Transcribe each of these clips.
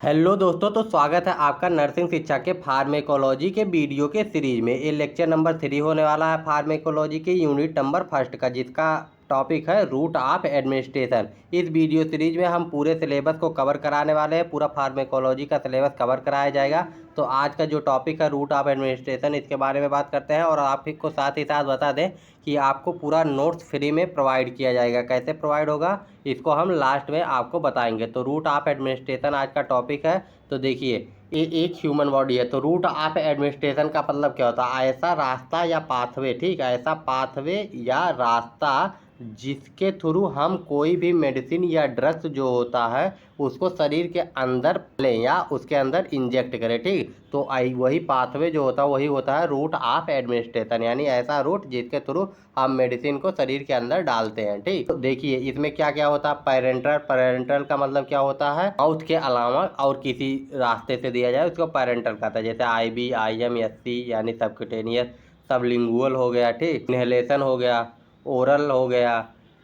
Hello दोस्तों, तो स्वागत है आपका नर्सिंग शिक्षा के फार्मेकोलॉजी के वीडियो के सीरीज में। ये लेक्चर नंबर 3 होने वाला है फार्मेकोलॉजी के यूनिट नंबर फर्स्ट का, जिसका टॉपिक है रूट ऑफ एडमिनिस्ट्रेशन। इस वीडियो सीरीज में हम पूरे सिलेबस को कवर कराने वाले हैं, पूरा फार्मेकोलॉजी का सिलेबस कवर कराया जाएगा। तो आज का जो टॉपिक है रूट ऑफ एडमिनिस्ट्रेशन, इसके बारे में बात करते हैं। और आपको साथ ही साथ बता दें कि आपको पूरा नोट्स फ्री में प्रोवाइड किया जाएगा। कैसे प्रोवाइड होगा इसको हम लास्ट में आपको बताएंगे। तो रूट ऑफ एडमिनिस्ट्रेशन आज का टॉपिक है। तो देखिए, ये एक ह्यूमन बॉडी है। तो रूट ऑफ एडमिनिस्ट्रेशन का मतलब क्या होता है? ऐसा रास्ता या पाथवे, ठीक है, ऐसा पाथवे या रास्ता जिसके थ्रू हम कोई भी मेडिसिन या ड्रग्स जो होता है उसको शरीर के अंदर लें या उसके अंदर इंजेक्ट करें, ठीक। तो वही पाथवे जो होता है वही होता है रूट ऑफ एडमिनिस्ट्रेशन, यानी ऐसा रूट जिसके थ्रू हम मेडिसिन को शरीर के अंदर डालते हैं, ठीक। तो देखिए इसमें क्या क्या होता है। पैरेंटल, पैरेंटल का मतलब क्या होता है? माउथ के अलावा और किसी रास्ते से दिया जाए उसको पैरेंटल कहता है। जैसे IB, IM, SC यानी सबक्यूटेनियस, सबलिंगुअल हो गया, ठीक, इनहेलेशन हो गया, ओरल हो गया,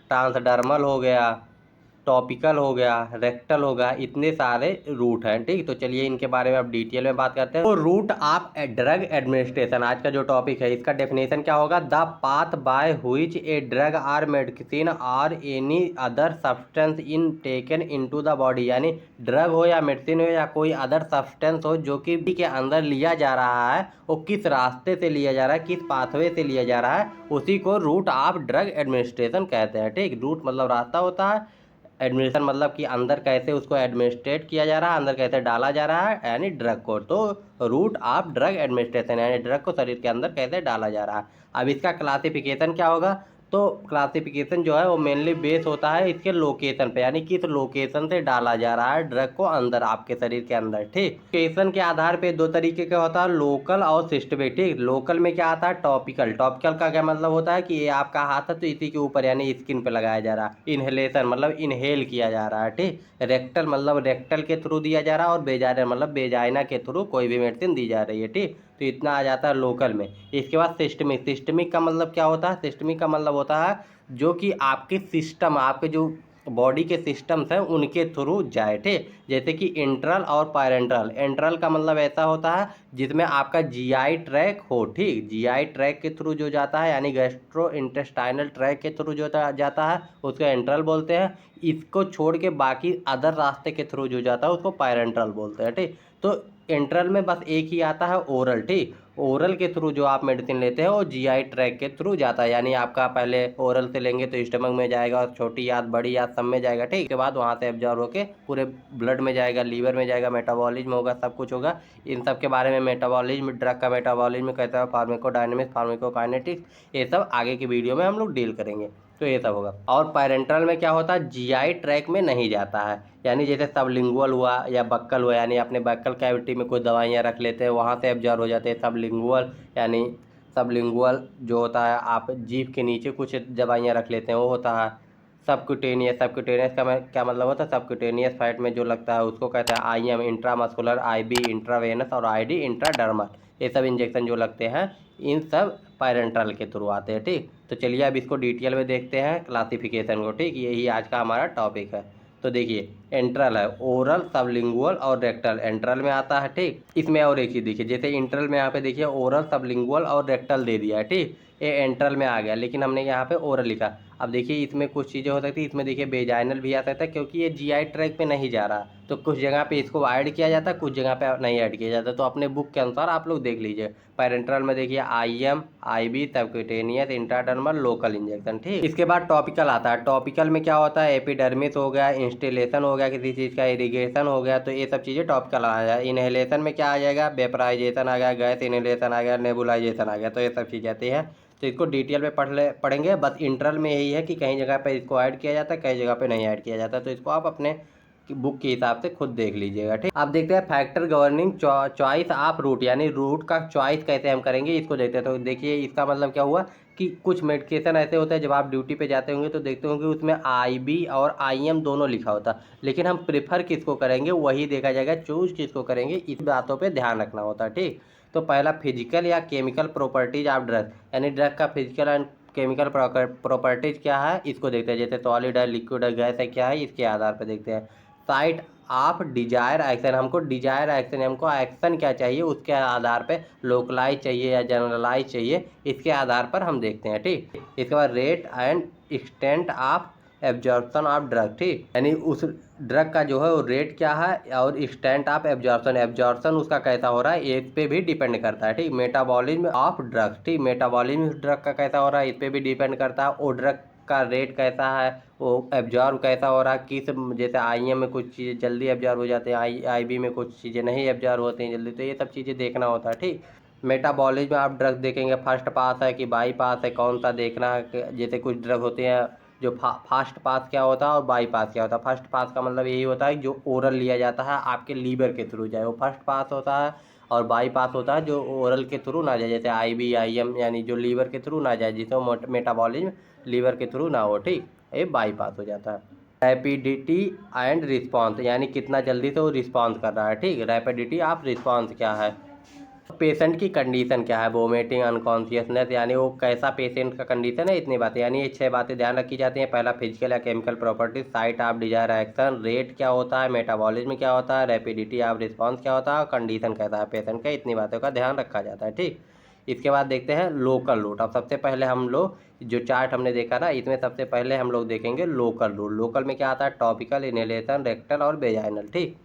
ट्रांसडर्मल हो गया, टॉपिकल हो गया, रेक्टल हो गया। इतने सारे रूट हैं, ठीक। तो चलिए इनके बारे में अब डिटेल में बात करते हैं। तो रूट ऑफ ड्रग एडमिनिस्ट्रेशन आज का जो टॉपिक है, इसका डेफिनेशन क्या होगा? The path by which a drug or medicine और any other substance in taken into the body, यानी ड्रग हो या मेडिसिन हो या कोई अदर सब्सटेंस हो जो कि के अंदर लिया जा रहा है, वो किस रास्ते से लिया जा रहा है, किस पाथवे से लिया जा रहा है, उसी को रूट ऑफ ड्रग एडमिनिस्ट्रेशन कहते हैं, ठीक। रूट मतलब रास्ता होता है, एडमिनिस्ट्रेशन मतलब कि अंदर कैसे उसको एडमिनिस्ट्रेट किया जा रहा है, अंदर कैसे डाला जा रहा है, यानी ड्रग को। तो रूट ऑफ ड्रग एडमिनिस्ट्रेशन यानी ड्रग को शरीर के अंदर कैसे डाला जा रहा है। अब इसका क्लासिफिकेशन क्या होगा? तो क्लासिफिकेशन जो है वो मेनली बेस होता है इसके लोकेशन पे, यानी किस लोकेशन से डाला जा रहा है ड्रग को अंदर आपके शरीर के अंदर, ठीक। लोकेशन के आधार पे दो तरीके का होता है, लोकल और सिस्टमेटिक। लोकल में क्या आता है? टॉपिकल। टॉपिकल का क्या मतलब होता है कि ये आपका हाथ है तो इसी के ऊपर यानी स्किन पे लगाया जा रहा है। इनहेलेशन मतलब इनहेल किया जा रहा है, ठीक। रेक्टल मतलब रेक्टल के थ्रू दिया जा रहा है, और बेजाइना मतलब बेजाइना के थ्रू कोई भी मेडिसिन दी जा रही है, ठीक। तो इतना आ जाता है लोकल में। इसके बाद सिस्टमिक। सिस्टमिक का मतलब क्या होता है? सिस्टमिक का मतलब होता है जो कि आपके सिस्टम, आपके जो बॉडी के सिस्टम्स हैं उनके थ्रू जाए, ठीक। जैसे कि इंट्रल और पैरेंट्रल। इंट्रल का मतलब ऐसा होता है जिसमें आपका GI ट्रैक हो, ठीक। GI ट्रैक के थ्रू जो जाता है यानी गैस्ट्रो इंटेस्टाइनल ट्रैक के थ्रू जो जाता है उसको एंट्रल बोलते हैं। इसको छोड़ के बाकी अदर रास्ते के थ्रू जो जाता है उसको पैरेंट्रल बोलते हैं, ठीक। तो एंट्रल में बस एक ही आता है ओरल, ठीक। ओरल के थ्रू जो आप मेडिसिन लेते हैं वो GI ट्रैक के थ्रू जाता है, यानी आपका पहले ओरल से लेंगे तो स्टमक में जाएगा और छोटी याद बड़ी याद सब में जाएगा, ठीक। उसके बाद वहाँ से एब्जॉर्ब होके पूरे ब्लड में जाएगा, लीवर में जाएगा, मेटाबॉलिज्म होगा, सब कुछ होगा। इन सब के बारे में मेटाबॉलिज्म, ड्रग का मेटाबॉलिज्म कहता है, फार्माकोडायनेमिक्स, फार्माकोकाइनेटिक्स, ये सब आगे की वीडियो में हम लोग डील करेंगे। तो ये सब होगा। और पैरेंट्रल में क्या होता है? GI ट्रैक में नहीं जाता है, यानी जैसे सबलिंगुअल हुआ या बक्कल हुआ, यानी अपने बक्कल कैविटी में कुछ दवाइयाँ रख लेते हैं वहाँ से एब्जॉर्ब हो जाते हैं। सबलिंगुअल यानी सबलिंगुअल जो होता है आप जीभ के नीचे कुछ दवाइयाँ रख लेते हैं वो होता है। सबक्यूटेनियस। सबक्यूटेनियस का क्या मतलब होता है? सबक्यूटेनियस फैट में जो लगता है उसको कहते हैं IM इंट्रामस्कुलर, IB इंट्रावेनस और ID इंट्राडर्मल। ये सब इंजेक्शन जो लगते हैं इन सब पैरेंट्रल के थ्रू आते हैं, ठीक। तो चलिए अब इसको डिटेल में देखते हैं क्लासिफिकेशन को, ठीक। यही आज का हमारा टॉपिक है। तो देखिए एंट्रल है, ओरल, सबलिंगुअल और रेक्टल एंट्रल में आता है, ठीक। इसमें और एक चीज़ देखिए, जैसे इंट्रल में यहाँ पे देखिए ओरल, सबलिंगुअल और रेक्टल दे दिया है, ठीक। ये एंट्रल में आ गया, लेकिन हमने यहाँ पे ओरल लिखा। अब देखिए इसमें कुछ चीज़ें हो सकती है, इसमें देखिए बेजाइनल भी आ सकता है क्योंकि ये GI ट्रैक पे नहीं जा रहा, तो कुछ जगह पे इसको ऐड किया जाता है, कुछ जगह पे नहीं ऐड किया जाता। तो अपने बुक के अनुसार आप लोग देख लीजिए। पैरेंट्रल में देखिए IM, IB, subcutaneous, intradermal, local injection, ठीक। इसके बाद टॉपिकल आता है। टॉपिकल में क्या होता है? एपिडर्मिस हो गया, इंस्टिलेशन हो गया किसी चीज़ का, इरिगेशन हो गया, तो ये सब चीज़ें टॉपिकल आ जाए। इनहेलेशन में क्या आ जाएगा? वेपराइजेशन आ गया, गैस इनहेलेशन आ गया, नेबुलाइजेशन आ गया, तो ये सब चीज़ आती है। तो इसको डिटेल में पढ़ेंगे। बस इंटरल में यही है कि कहीं जगह पे इसको ऐड किया जाता है, कहीं जगह पे नहीं ऐड किया जाता, तो इसको आप अपने बुक के हिसाब से खुद देख लीजिएगा, ठीक। आप देखते हैं factor governing choice of route, यानी रूट का चॉइस कैसे हम करेंगे इसको देखते हैं। तो देखिए इसका मतलब क्या हुआ कि कुछ मेडिकेशन ऐसे होते हैं जब आप ड्यूटी पे जाते होंगे तो देखते होंगे उसमें IB और IM दोनों लिखा होता है, लेकिन हम प्रेफर किसको करेंगे वही देखा जाएगा, चूज किसको करेंगे इस बातों पे ध्यान रखना होता है, ठीक। तो पहला फिजिकल या केमिकल प्रॉपर्टीज ऑफ ड्रग, यानी ड्रग का फिजिकल एंड केमिकल प्रॉपर्टीज क्या है इसको देखते हैं। जैसे सॉलिड है, लिक्विड है, गैस है, क्या है, इसके आधार पर देखते हैं। साइट आप डिजायर एक्शन, हमको डिजायर एक्शन, हमको एक्शन क्या चाहिए उसके आधार पे लोकलाइज चाहिए या जनरलाइज चाहिए, इसके आधार पर हम देखते हैं। ठीक, इसके बाद rate and extent of absorption of drug. ठीक, यानी उस ड्रग का जो है वो रेट क्या है और एक्सटेंट ऑफ एब्जॉर्प्शन, एब्जॉर्प्शन उसका कैसा हो रहा है इस पे भी डिपेंड करता है। ठीक, मेटाबॉलिज्म ऑफ ड्रग, ठीक, मेटाबॉलिज्म ड्रग का कैसा हो रहा है इस पे भी डिपेंड करता है। वो ड्रग का रेट कैसा है, वो एब्जॉर्ब कैसा हो रहा है, किस, जैसे आईएम में कुछ चीज़ें जल्दी एब्जॉर्ब हो जाते हैं, आईबी में कुछ चीज़ें नहीं एब्जॉर्ब होती हैं जल्दी, तो ये सब चीज़ें देखना होता है। ठीक, मेटाबॉलिज्म आप ड्रग देखेंगे फर्स्ट पास है कि बाई पास है, कौन सा देखना है। जैसे कुछ ड्रग होते हैं जो फास्ट पास क्या होता है और बाई पास क्या होता है। फर्स्ट पास का मतलब यही होता है जो ओरल लिया जाता है आपके लीवर के थ्रू जाए, वो फर्स्ट पास होता है। और बाई पास होता है जो ओरल के थ्रू ना जाए, जैसे आईबी आईएम, यानी जो लीवर के थ्रू ना जाए, जिसमें मेटाबॉलिज्म लीवर के थ्रू ना हो। ठीक, ये बाई पास हो जाता है। रैपिडिटी एंड रिस्पॉन्स, यानी कितना जल्दी से वो रिस्पॉन्स कर रहा है। ठीक, रैपिडिटी ऑफ रिस्पॉन्स क्या है, पेशेंट की कंडीशन क्या है, वोमिटिंग, अनकॉन्शियसनेस, यानी वो कैसा पेशेंट का कंडीशन है, इतनी बातें, यानी ये 6 बातें ध्यान रखी जाती हैं। पहला फिजिकल या chemical properties, site of desire action, rate क्या होता है, मेटाबॉलिज्म क्या होता है, रैपिडिटी ऑफ रिस्पॉन्स क्या होता है और कंडीशन कैसा है पेशेंट का, इतनी बातों का ध्यान रखा जाता है। ठीक, इसके बाद देखते हैं लोकल रूट। अब सबसे पहले हम लोग जो चार्ट हमने देखा ना, इसमें सबसे पहले हम लोग देखेंगे लोकल रूट। लोकल में क्या आता है, टॉपिकल, इनहेलेशन, रेक्टल और वेजाइनल। ठीक,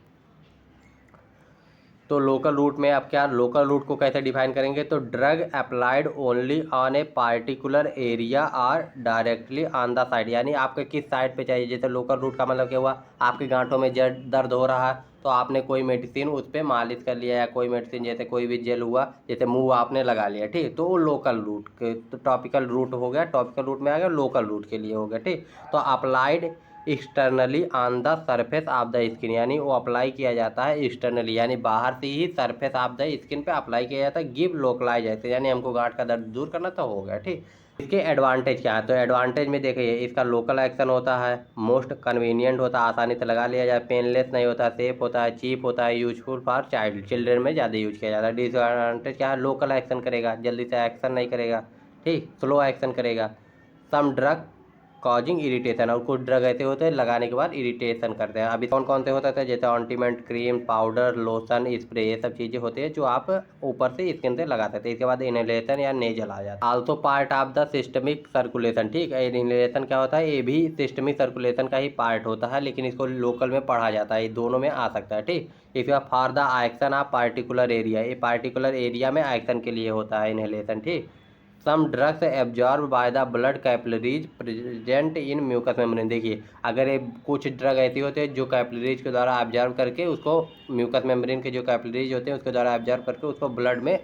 तो लोकल रूट में आप क्या, लोकल रूट को कैसे डिफाइन करेंगे, तो drug applied only on a particular area और डायरेक्टली ऑन द साइड, यानी आपके किस साइड पे चाहिए। जैसे लोकल रूट का मतलब क्या हुआ, आपके गांठों में दर्द हो रहा है तो आपने कोई मेडिसिन उस पर मालिश कर लिया, या कोई मेडिसिन जैसे कोई भी जेल हुआ, जैसे मुंह आपने लगा लिया। ठीक, तो वो लोकल रूट के, तो टॉपिकल रूट हो गया, टॉपिकल रूट में आ गया, लोकल रूट के लिए हो गया। ठीक, तो applied externally on the surface of the skin, यानी वो अप्लाई किया जाता है एक्सटर्नली, यानी बाहर से ही सरफेस ऑफ द स्किन पे अप्लाई किया जाता है। गिव लोकलाइज ऐसे, यानी हमको गांठ का दर्द दूर करना तो हो गया। ठीक, इसके एडवांटेज क्या है, तो एडवांटेज में देखिए इसका लोकल एक्शन होता है, मोस्ट कन्वीनियंट होता है, आसानी से लगा लिया जाए, पेनलेस नहीं होता, सेफ होता है, चीप होता है, यूजफुल फॉर चाइल्ड, चिल्ड्रेन में ज़्यादा यूज किया जाता है। डिसएडवांटेज क्या है, लोकल एक्शन करेगा, जल्दी से एक्शन नहीं करेगा। ठीक, स्लो एक्शन करेगा। सम ड्रग कॉजिंग इरिटेशन, और कुछ ड्रग ऐसे होते हैं लगाने के बाद इरिटेशन करते हैं। अभी कौन कौन से होते थे, जैसे ointment, cream, powder, lotion, spray, ये सब चीज़ें होती है जो आप ऊपर से स्किन से लगाते थे। इसके बाद इनहेलेशन या नेजल आ जाता है। Also part of the systemic circulation. ठीक है, इनहेलेशन क्या होता है, ये भी सिस्टमिक सर्कुलेशन का ही पार्ट होता है, लेकिन इसको लोकल में पढ़ा जाता है, ये दोनों में आ सकता है। ठीक, इसके बाद for the action of particular area, ये पार्टिकुलर एरिया में एक्शन के लिए होता है इनहेलेशन। ठीक, some drugs absorb by the blood capillaries present in mucous membrane. देखिए अगर ये कुछ ड्रग ऐसी होते हैं जो कैपिलरीज के द्वारा एब्जॉर्ब करके उसको, म्यूकस मेम्ब्रेन के जो कैपिलरीज होते हैं उसके द्वारा एब्जॉर्ब करके उसको ब्लड में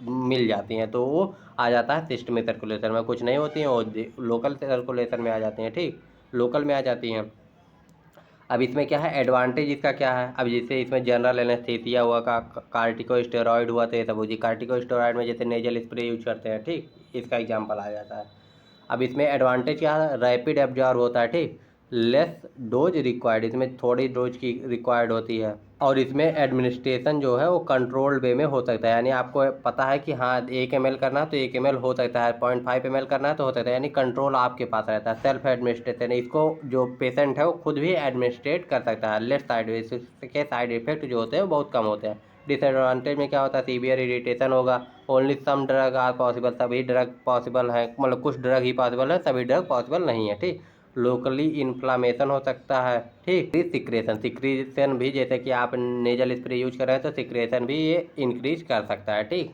मिल जाती हैं, तो वो आ जाता है सिस्टमिक सर्कुलेशन में। कुछ नहीं होती हैं वो लोकल सर्कुलेशन में आ जाती हैं। ठीक, लोकल में आ जाती हैं। अब इसमें क्या है, एडवांटेज इसका क्या है, अब जैसे इसमें जनरल एनेस्थीसिया हुआ, का कार्टिकोस्टेरॉइड हुआ, तो ये सब हो जी, कार्टिकोस्टेरॉइड में जैसे नेजल स्प्रे यूज करते हैं। ठीक, इसका एग्जांपल आ जाता है। अब इसमें एडवांटेज क्या है, रैपिड एब्जॉर्ब होता है। ठीक, लेस डोज रिक्वायर्ड, इसमें थोड़ी डोज की रिक्वायर्ड होती है। और इसमें एडमिनिस्ट्रेशन जो है वो कंट्रोल्ड वे में हो सकता है, यानी आपको पता है कि हाँ 1 ml करना है तो 1 ml हो सकता है, 0.5 ml करना है तो हो सकता है, यानी कंट्रोल आपके पास रहता है। सेल्फ एडमिनिस्ट्रेशन, इसको जो पेशेंट है वो खुद भी एडमिनिस्ट्रेट कर सकता है। लेफ्ट साइड इसके साइड इफेक्ट जो होते हैं वो बहुत कम होते हैं। डिसएडवांटेज में क्या होता है, सीवियर इरिटेशन होगा, only some drug are possible, सभी ड्रग पॉसिबल है, मतलब कुछ ड्रग ही पॉसिबल है, सभी ड्रग पॉसिबल नहीं है। ठीक, लोकली इन्फ्लामेशन हो सकता है। ठीक, सिक्रेशन, सिक्रेशन भी जैसे कि आप नेजल स्प्रे यूज कर रहे हैं तो सिक्रेशन भी ये इंक्रीज कर सकता है। ठीक,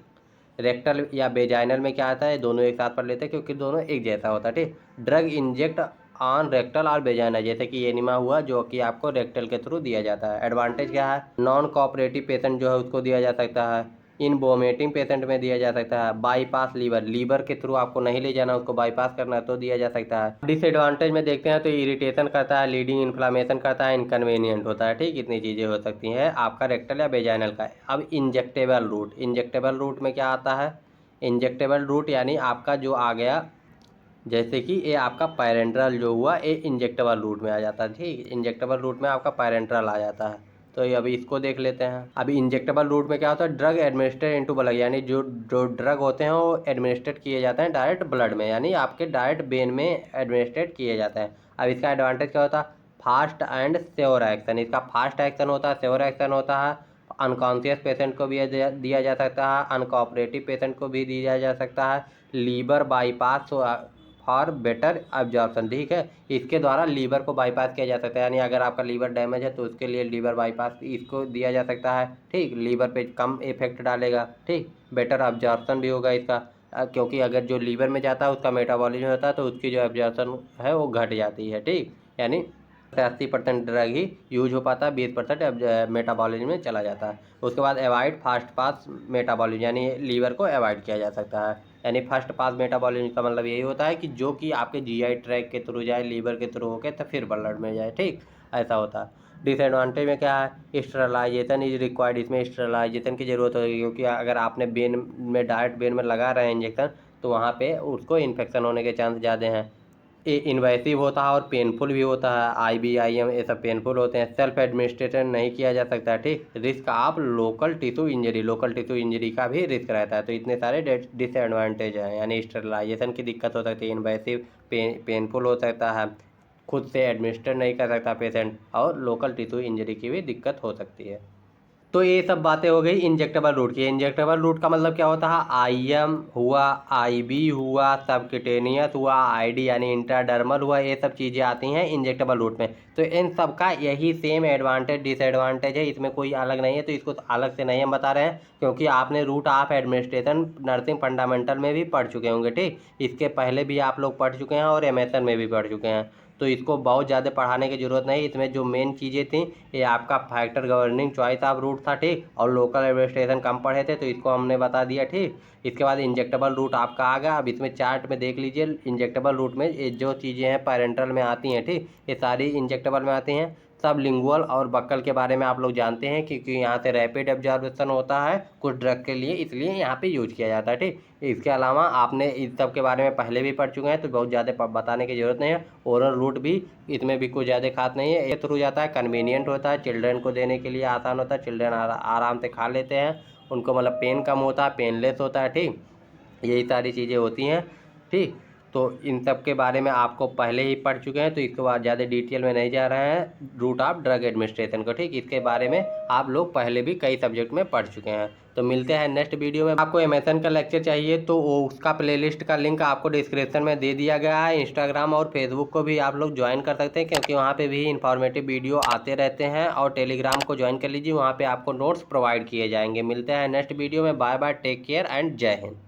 रेक्टल या वेजाइनल में क्या आता है, दोनों एक साथ पढ़ लेते हैं क्योंकि दोनों एक जैसा होता है। ठीक, ड्रग इंजेक्ट ऑन रेक्टल और वेजाइनल, जैसे कि एनिमा हुआ जो कि आपको रेक्टल के थ्रू दिया जाता है। एडवांटेज क्या है, नॉन कोऑपरेटिव पेशेंट जो है उसको दिया जा सकता है, इन वोमिटिंग पेशेंट में दिया जा सकता है, बाईपास लीवर, लीवर के थ्रू आपको नहीं ले जाना, उसको बाईपास करना है तो दिया जा सकता है। डिसएडवांटेज में देखते हैं तो इरिटेशन करता है, लीडिंग इन्फ्लामेशन करता है, इनकन्वीनियंट होता है। ठीक, इतनी चीज़ें हो सकती हैं आपका रेक्टल या वेजाइनल का। अब इंजेक्टेबल रूट, इंजेक्टेबल रूट में क्या आता है, इंजेक्टेबल रूट यानी आपका जो आ गया, जैसे कि ये आपका पैरेंट्रल जो हुआ ये इंजेक्टेबल रूट में आ जाता है। ठीक, इंजेक्टेबल रूट में आपका पैरेंट्रल आ जाता है, तो ये अभी इसको देख लेते हैं। अभी इंजेक्टेबल रूट में क्या होता है, ड्रग एडमिनिस्ट्रेट इनटू ब्लड, यानी जो ड्रग होते हैं वो एडमिनिस्ट्रेट किए जाते हैं डायरेक्ट ब्लड में, यानी आपके डायरेक्ट वेन में एडमिनिस्ट्रेट किए जाते हैं। अब इसका एडवांटेज क्या होता है, फास्ट एंड श्योर एक्शन। इसका फास्ट एक्शन होता है, श्योर एक्शन होता है। अनकॉन्शियस पेशेंट को भी दिया जा सकता है, अनकोऑपरेटिव पेशेंट को भी दिया जा सकता है। Liver bypass for better absorption, ठीक है। इसके द्वारा लीवर को बाईपास किया जा सकता है, यानी अगर आपका लीवर डैमेज है तो उसके लिए लीवर बाईपास इसको दिया जा सकता है, ठीक। लीवर पे कम इफेक्ट डालेगा, ठीक। बेटर एब्जॉर्प्शन भी होगा इसका, क्योंकि अगर जो लीवर में जाता है उसका मेटाबॉलिज्म होता है तो उसकी जो एब्जॉर्प्शन है वो घट जाती है, ठीक। यानी 80% ड्रग ही यूज हो पाता है, 20% मेटाबॉलिज्म में चला जाता है। उसके बाद अवॉइड फास्ट पास मेटाबॉलिज्म, यानी लीवर को अवॉइड किया जा सकता है। यानी फर्स्ट पास मेटाबॉलिज्म का मतलब यही होता है कि जो कि आपके जीआई ट्रैक के थ्रू जाए, लीवर के थ्रू होके तो फिर ब्लड में जाए, ठीक। ऐसा होता है। डिसएडवांटेज में क्या है, स्टेरलाइजेशन इज रिक्वायर्ड। इसमें स्टेरलाइजेशन की ज़रूरत होगी, क्योंकि अगर आपने वेन में डायरेक्ट वेन में लगा रहे हैं इंजेक्शन तो वहाँ पे उसको इन्फेक्शन होने के चांस ज़्यादा हैं। इन्वेसिव होता है और पेनफुल भी होता है, IBIM ये सब पेनफुल होते हैं। सेल्फ एडमिनिस्ट्रेशन नहीं किया जा सकता, ठीक। Risk of local tissue injury, local tissue injury का भी रिस्क रहता है। तो इतने सारे डिसएडवांटेज हैं, यानी स्टेरलाइजेशन की दिक्कत हो सकती है, इन्वेसिव पेनफुल हो सकता है, खुद से एडमिनिस्टर नहीं कर सकता पेशेंट, और लोकल टिश्यू इंजरी की भी दिक्कत हो सकती है। तो ये सब बातें हो गई इंजेक्टेबल रूट की। इंजेक्टेबल रूट का मतलब क्या होता है, IM हुआ, IB हुआ, सबक्यूटेनियस हुआ, ID यानी इंट्राडर्मल हुआ, ये सब चीज़ें आती हैं इंजेक्टेबल रूट में। तो इन सब का यही सेम एडवांटेज डिसएडवांटेज है, इसमें कोई अलग नहीं है। तो इसको अलग से नहीं हम बता रहे हैं, क्योंकि आपने route of administration nursing fundamental में भी पढ़ चुके होंगे, ठीक। इसके पहले भी आप लोग पढ़ चुके हैं और MSN में भी पढ़ चुके हैं, तो इसको बहुत ज़्यादा पढ़ाने की ज़रूरत नहीं। इसमें जो मेन चीज़ें थी, ये आपका factor governing choice of route था, ठीक। और लोकल एडमिनिस्ट्रेशन कम पढ़े थे तो इसको हमने बता दिया, ठीक। इसके बाद इंजेक्टेबल रूट आपका आ गया। अब इसमें चार्ट में देख लीजिए, इंजेक्टेबल रूट में ये जो चीज़ें हैं पैरेंटल में आती हैं, ठीक, ये सारी इंजेक्टेबल में आती हैं। सब लिंगुअल और बक्कल के बारे में आप लोग जानते हैं, क्योंकि यहाँ से रैपिड एब्जॉर्प्शन होता है कुछ ड्रग के लिए, इसलिए यहाँ पे यूज किया जाता है, ठीक। इसके अलावा आपने इस सब के बारे में पहले भी पढ़ चुके हैं, तो बहुत ज़्यादा बताने की ज़रूरत नहीं है। ओरल रूट भी इसमें भी कुछ ज़्यादा खास नहीं है, ये थ्रू जाता है, कन्वीनियंट होता है, चिल्ड्रन को देने के लिए आसान होता है, चिल्ड्रन आराम से खा लेते हैं, उनको मतलब पेन कम होता है, पेनलेस होता है, ठीक। यही सारी चीज़ें होती हैं, ठीक। तो इन सब के बारे में आपको पहले ही पढ़ चुके हैं, तो इसके बाद ज़्यादा डिटेल में नहीं जा रहे हैं रूट ऑफ ड्रग एडमिनिस्ट्रेशन को, ठीक। इसके बारे में आप लोग पहले भी कई सब्जेक्ट में पढ़ चुके हैं। तो मिलते हैं नेक्स्ट वीडियो में। आपको MSN का लेक्चर चाहिए तो उसका प्लेलिस्ट का लिंक आपको डिस्क्रिप्शन में दे दिया गया है। इंस्टाग्राम और फेसबुक को भी आप लोग ज्वाइन कर सकते हैं, क्योंकि वहाँ पे भी इंफॉर्मेटिव वीडियो आते रहते हैं। और टेलीग्राम को ज्वाइन कर लीजिए, वहाँ पे आपको नोट्स प्रोवाइड किए जाएंगे। मिलते हैं नेक्स्ट वीडियो में। Bye bye, take care and Jai Hind.